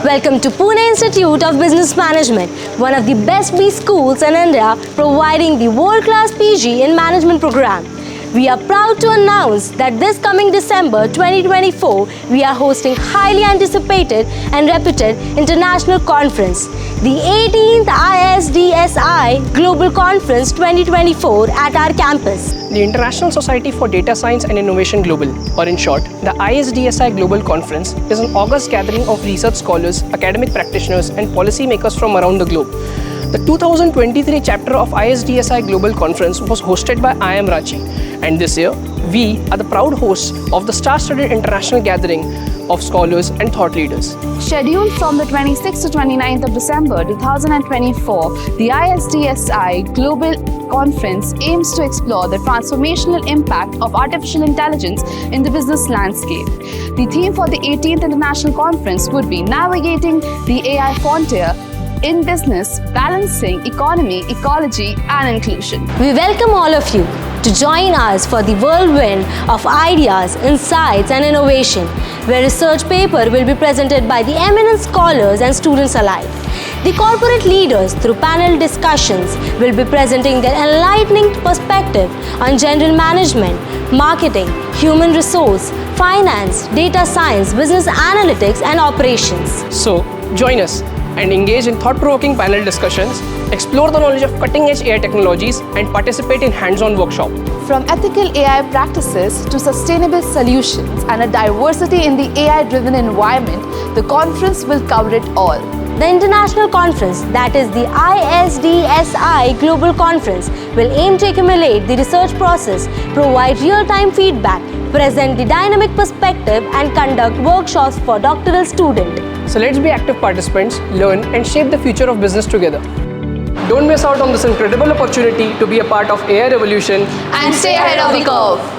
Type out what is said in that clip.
Welcome to Pune Institute of Business Management, one of the best B schools in India, providing the world-class PG in Management program. We are proud to announce that this coming December 2024, we are hosting highly anticipated and reputed international conference, the 18th ISDSI Global Conference 2024 at our campus. The International Society for Data Science and Innovation Global, or in short, the ISDSI Global Conference, is an august gathering of research scholars, academic practitioners, and policymakers from around the globe. The 2023 chapter of ISDSI Global Conference was hosted by IIM Ranchi, and this year, we are the proud hosts of the star-studded international gathering of scholars and thought leaders. Scheduled from the 26th to 29th of December 2024, the ISDSI Global Conference aims to explore the transformational impact of artificial intelligence in the business landscape. The theme for the 18th International Conference would be Navigating the AI Frontier in Business, Balancing Economy, Ecology and Inclusion. We welcome all of you to join us for the whirlwind of ideas, insights and innovation, where research paper will be presented by the eminent scholars and students alike. The corporate leaders, through panel discussions, will be presenting their enlightening perspective on general management, marketing, human resource, finance, data science, business analytics and operations. So, join us and engage in thought-provoking panel discussions, explore the knowledge of cutting-edge AI technologies, and participate in hands-on workshops. From ethical AI practices to sustainable solutions and a diversity in the AI-driven environment, the conference will cover it all. The international conference, that is the ISDSI Global Conference, will aim to accumulate the research process, provide real-time feedback, present the dynamic perspective, and conduct workshops for doctoral students. So let's be active participants, learn and shape the future of business together. Don't miss out on this incredible opportunity to be a part of AI revolution And stay ahead of the curve.